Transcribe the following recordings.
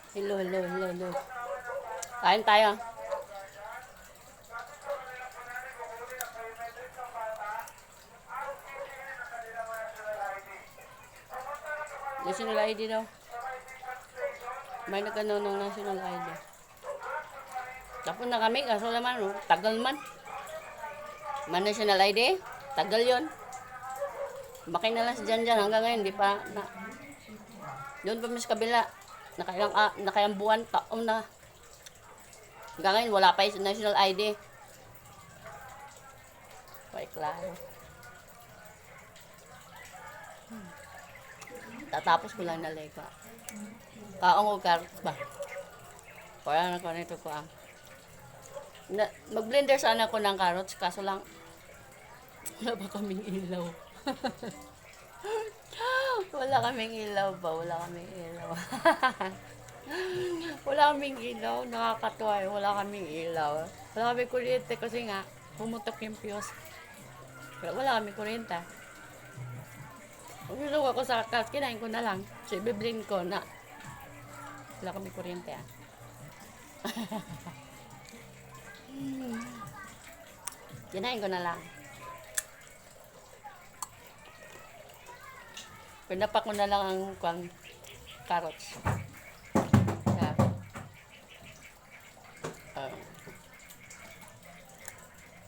Hello, hello, hello, hello. Kain tayo. National ID daw. May nagano ng national ID. Tapos na kami, kaso naman, oh, tagal man. Man national ID, tagal yon. Bakit na lang si Jan Jan hanggang ngayon, di pa na. Doon pa mas kabila. Nakailang buwan, taon na. Hanggang ngayon, wala pa yung national ID. Ay, klaro. Tatapos ko lang na lega. Kaong o carrots ba? Kaya na ko nito ko ang. Mag-blender sana ako ng carrots, kaso lang, wala ba kaming ilaw? Wala kaming ilaw ba? Wala kaming ilaw. Wala kaming ilaw. Nakakatuwa eh. Wala kaming ilaw. Wala kaming kuryente kasi nga, pumutok yung fuse. Wala kaming kuryente. Kung gusto ako sa kat, kinain ko na lang. So, ibiblin ko na wala kaming kuryente ah. Kinain ko na lang. Pinapak ko na lang ang carrots. Yeah.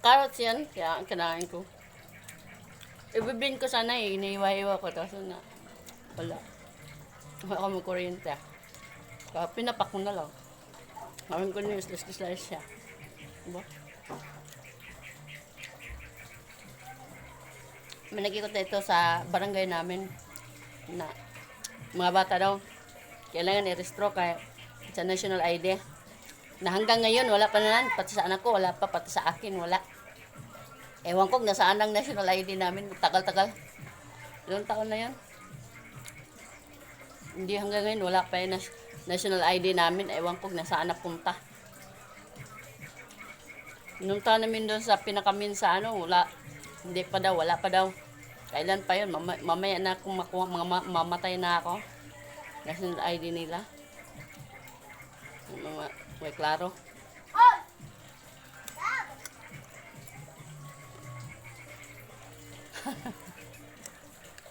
Carrots yan, kaya kinain ko. Ibibin ko sana eh, iniiwa-iwa ko. Tapos na, wala. Wala akong kuryente. Kaya pinapak ko na lang. Gawin ko na yung slice siya. Diba? May nagkikot na ito sa barangay namin na mga bata daw kailangan i-restro kaya sa national ID na hanggang ngayon wala pa naman, pati sa anak ko wala pa, pati sa akin wala. Ewan ko nasaan ang national ID namin, tagal-tagal, ilang taon na yan, hindi hanggang ngayon wala pa yung national ID namin. Ewan ko nasaan napunta. Nunta namin doon sa pinakamin sa ano, wala, hindi pa daw, wala pa daw. Kailan pa yun? Mamaya na kung mamatay na ako. National ID nila. May klaro.